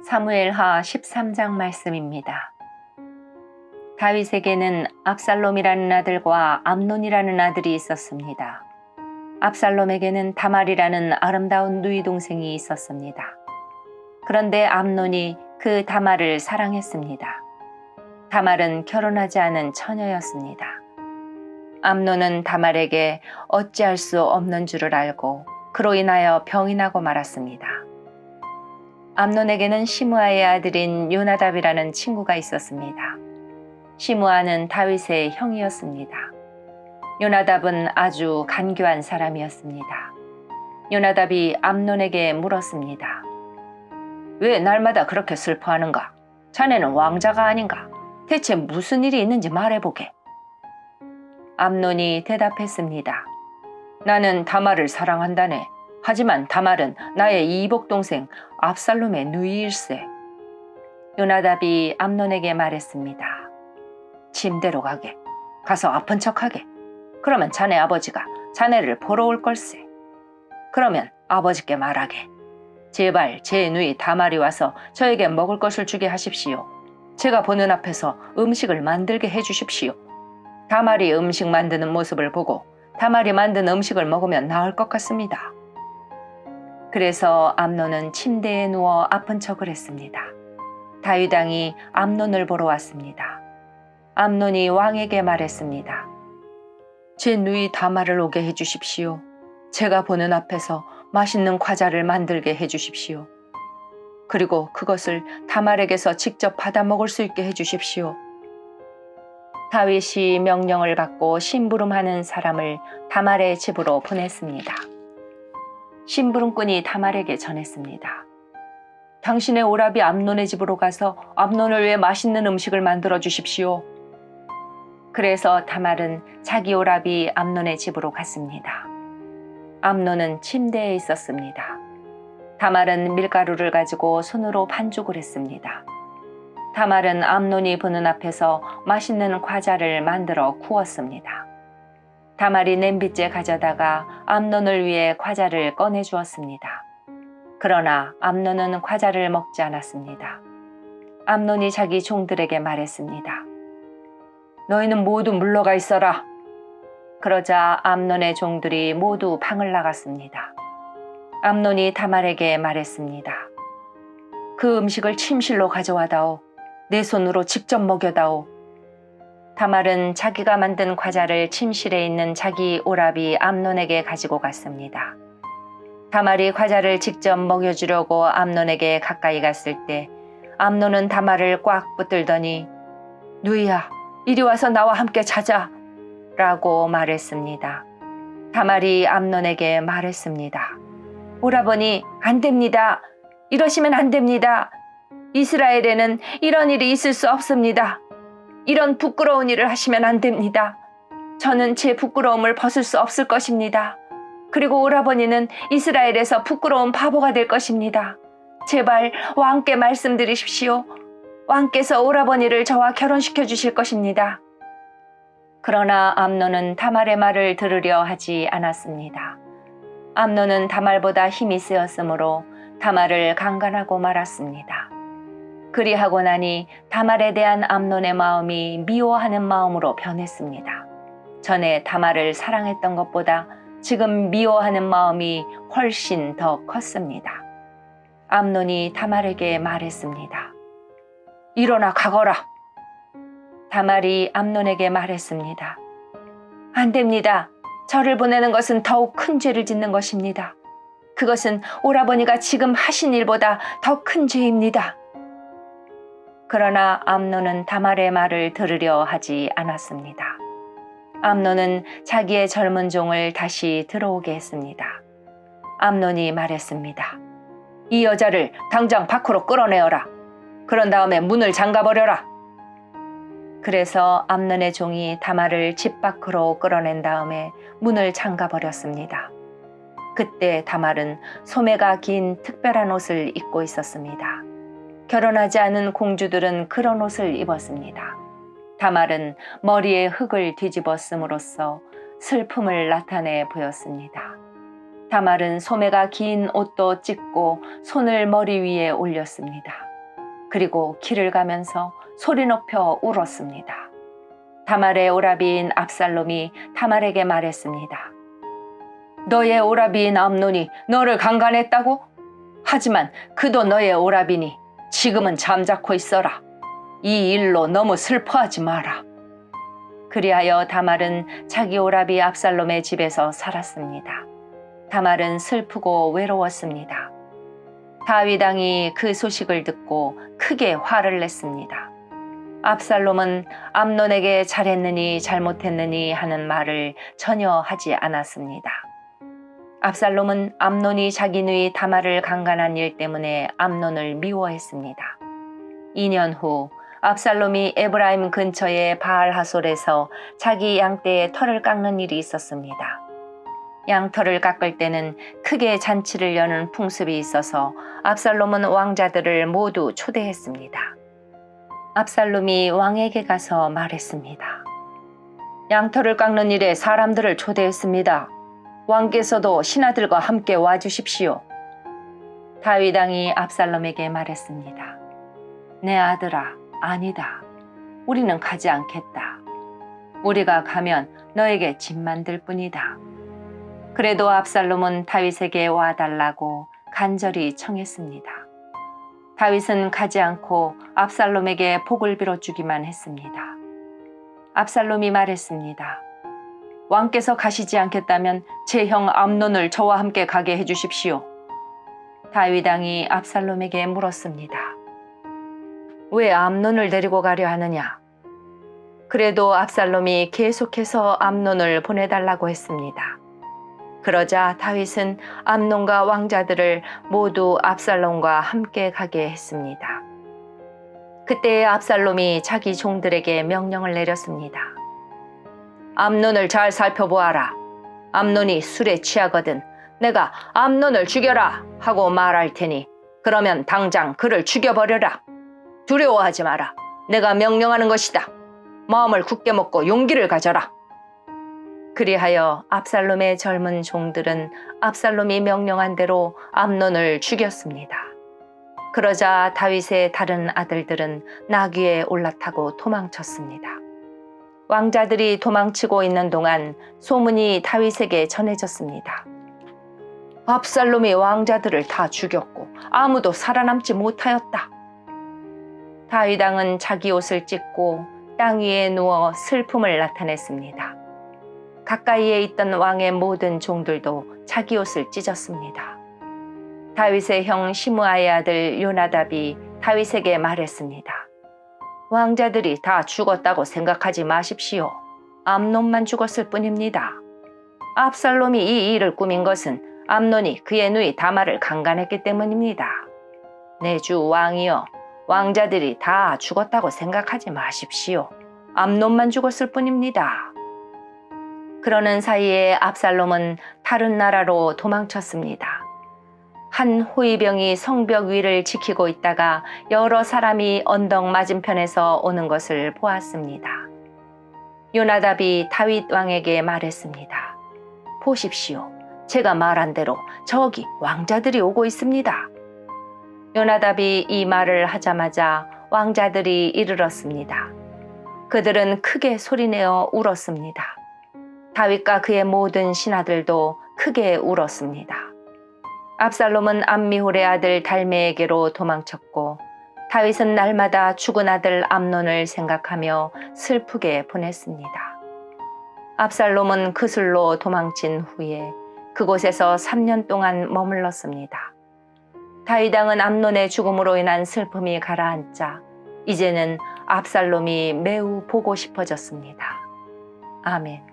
사무엘하 13장 말씀입니다. 다윗에게는 압살롬이라는 아들과 암논이라는 아들이 있었습니다. 압살롬에게는 다말이라는 아름다운 누이 동생이 있었습니다. 그런데 암논이 그 다말을 사랑했습니다. 다말은 결혼하지 않은 처녀였습니다. 암논은 다말에게 어찌할 수 없는 줄을 알고 그로 인하여 병이 나고 말았습니다. 암논에게는 시므아의 아들인 요나답이라는 친구가 있었습니다. 시므아는 다윗의 형이었습니다. 요나답은 아주 간교한 사람이었습니다. 요나답이 암논에게 물었습니다. 왜 날마다 그렇게 슬퍼하는가? 자네는 왕자가 아닌가? 대체 무슨 일이 있는지 말해보게. 암논이 대답했습니다. 나는 다말을 사랑한다네. 하지만 다말은 나의 이복 동생 압살롬의 누이일세. 요나답이 암논에게 말했습니다. 침대로 가게. 가서 아픈 척하게. 그러면 자네 아버지가 자네를 보러 올 걸세. 그러면 아버지께 말하게. 제발 제 누이 다말이 와서 저에게 먹을 것을 주게 하십시오. 제가 보는 앞에서 음식을 만들게 해주십시오. 다말이 음식 만드는 모습을 보고 다말이 만든 음식을 먹으면 나을 것 같습니다. 그래서 암논은 침대에 누워 아픈 척을 했습니다. 다윗 왕이 암논을 보러 왔습니다. 암논이 왕에게 말했습니다. 제 누이 다말을 오게 해주십시오. 제가 보는 앞에서 맛있는 과자를 만들게 해주십시오. 그리고 그것을 다말에게서 직접 받아 먹을 수 있게 해주십시오. 다윗이 명령을 받고 심부름하는 사람을 다말의 집으로 보냈습니다. 심부름꾼이 다말에게 전했습니다. 당신의 오라비 암논의 집으로 가서 암논을 위해 맛있는 음식을 만들어 주십시오. 그래서 다말은 자기 오라비 암논의 집으로 갔습니다. 암논은 침대에 있었습니다. 다말은 밀가루를 가지고 손으로 반죽을 했습니다. 다말은 암논이 보는 앞에서 맛있는 과자를 만들어 구웠습니다. 다말이 냄비째 가져다가 암논을 위해 과자를 꺼내 주었습니다. 그러나 암논은 과자를 먹지 않았습니다. 암논이 자기 종들에게 말했습니다. 너희는 모두 물러가 있어라. 그러자 암논의 종들이 모두 방을 나갔습니다. 암논이 다말에게 말했습니다. 그 음식을 침실로 가져와다오. 내 손으로 직접 먹여다오. 다말은 자기가 만든 과자를 침실에 있는 자기 오라비 암논에게 가지고 갔습니다. 다말이 과자를 직접 먹여주려고 암논에게 가까이 갔을 때 암논은 다말을 꽉 붙들더니 누이야, 이리 와서 나와 함께 자자 라고 말했습니다. 다말이 암논에게 말했습니다. 오라버니, 안 됩니다. 이러시면 안 됩니다. 이스라엘에는 이런 일이 있을 수 없습니다. 이런 부끄러운 일을 하시면 안 됩니다. 저는 제 부끄러움을 벗을 수 없을 것입니다. 그리고 오라버니는 이스라엘에서 부끄러운 바보가 될 것입니다. 제발 왕께 말씀드리십시오. 왕께서 오라버니를 저와 결혼시켜 주실 것입니다. 그러나 암논은 다말의 말을 들으려 하지 않았습니다. 암논은 다말보다 힘이 세었으므로 다말을 강간하고 말았습니다. 그리하고 나니 다말에 대한 암논의 마음이 미워하는 마음으로 변했습니다. 전에 다말을 사랑했던 것보다 지금 미워하는 마음이 훨씬 더 컸습니다. 암논이 다말에게 말했습니다. 일어나 가거라. 다말이 암논에게 말했습니다. 안 됩니다. 저를 보내는 것은 더욱 큰 죄를 짓는 것입니다. 그것은 오라버니가 지금 하신 일보다 더 큰 죄입니다. 그러나 암논은 다말의 말을 들으려 하지 않았습니다. 암논은 자기의 젊은 종을 다시 들어오게 했습니다. 암논이 말했습니다. 이 여자를 당장 밖으로 끌어내어라. 그런 다음에 문을 잠가버려라. 그래서 암논의 종이 다말을 집 밖으로 끌어낸 다음에 문을 잠가버렸습니다. 그때 다말은 소매가 긴 특별한 옷을 입고 있었습니다. 결혼하지 않은 공주들은 그런 옷을 입었습니다. 다말은 머리에 흙을 뒤집어 씀으로써 슬픔을 나타내 보였습니다. 다말은 소매가 긴 옷도 찢고 손을 머리 위에 올렸습니다. 그리고 길을 가면서 소리 높여 울었습니다. 다말의 오라비인 압살롬이 다말에게 말했습니다. 너의 오라비인 암논이 너를 강간했다고? 하지만 그도 너의 오라비니 지금은 잠자코 있어라. 이 일로 너무 슬퍼하지 마라. 그리하여 다말은 자기 오라비 압살롬의 집에서 살았습니다. 다말은 슬프고 외로웠습니다. 다윗 왕이 그 소식을 듣고 크게 화를 냈습니다. 압살롬은 암논에게 잘했느니 잘못했느니 하는 말을 전혀 하지 않았습니다. 압살롬은 암논이 자기 누이 다말을 강간한 일 때문에 암논을 미워했습니다. 2년 후 압살롬이 에브라임 근처의 바알하솔에서 자기 양떼의 털을 깎는 일이 있었습니다. 양털을 깎을 때는 크게 잔치를 여는 풍습이 있어서 압살롬은 왕자들을 모두 초대했습니다. 압살롬이 왕에게 가서 말했습니다. 양털을 깎는 일에 사람들을 초대했습니다. 왕께서도 신하들과 함께 와주십시오. 다윗 왕이 압살롬에게 말했습니다. 내 아들아, 아니다. 우리는 가지 않겠다. 우리가 가면 너에게 짐 만들 뿐이다. 그래도 압살롬은 다윗에게 와달라고 간절히 청했습니다. 다윗은 가지 않고 압살롬에게 복을 빌어주기만 했습니다. 압살롬이 말했습니다. 왕께서 가시지 않겠다면 제 형 암논을 저와 함께 가게 해주십시오. 다윗 왕이 압살롬에게 물었습니다. 왜 암논을 데리고 가려 하느냐? 그래도 압살롬이 계속해서 암논을 보내달라고 했습니다. 그러자 다윗은 암논과 왕자들을 모두 압살롬과 함께 가게 했습니다. 그때 압살롬이 자기 종들에게 명령을 내렸습니다. 암논을 잘 살펴보아라. 암논이 술에 취하거든 내가 암논을 죽여라 하고 말할 테니 그러면 당장 그를 죽여버려라. 두려워하지 마라. 내가 명령하는 것이다. 마음을 굳게 먹고 용기를 가져라. 그리하여 압살롬의 젊은 종들은 압살롬이 명령한 대로 암논을 죽였습니다. 그러자 다윗의 다른 아들들은 나귀에 올라타고 도망쳤습니다. 왕자들이 도망치고 있는 동안 소문이 다윗에게 전해졌습니다. 압살롬이 왕자들을 다 죽였고 아무도 살아남지 못하였다. 다윗 왕은 자기 옷을 찢고 땅 위에 누워 슬픔을 나타냈습니다. 가까이에 있던 왕의 모든 종들도 자기 옷을 찢었습니다. 다윗의 형 시므아의 아들 요나답이 다윗에게 말했습니다. 왕자들이 다 죽었다고 생각하지 마십시오. 암논만 죽었을 뿐입니다. 압살롬이 이 일을 꾸민 것은 암논이 그의 누이 다말을 강간했기 때문입니다. 내 주 왕이여, 왕자들이 다 죽었다고 생각하지 마십시오. 암논만 죽었을 뿐입니다. 그러는 사이에 압살롬은 다른 나라로 도망쳤습니다. 한 호위병이 성벽 위를 지키고 있다가 여러 사람이 언덕 맞은편에서 오는 것을 보았습니다. 요나답이 다윗 왕에게 말했습니다. 보십시오. 제가 말한 대로 저기 왕자들이 오고 있습니다. 요나답이 이 말을 하자마자 왕자들이 이르렀습니다. 그들은 크게 소리내어 울었습니다. 다윗과 그의 모든 신하들도 크게 울었습니다. 압살롬은 암미홀의 아들 달메에게로 도망쳤고 다윗은 날마다 죽은 아들 암논을 생각하며 슬프게 보냈습니다. 압살롬은 그술로 도망친 후에 그곳에서 3년 동안 머물렀습니다. 다윗 왕은 암논의 죽음으로 인한 슬픔이 가라앉자 이제는 압살롬이 매우 보고 싶어졌습니다. 아멘.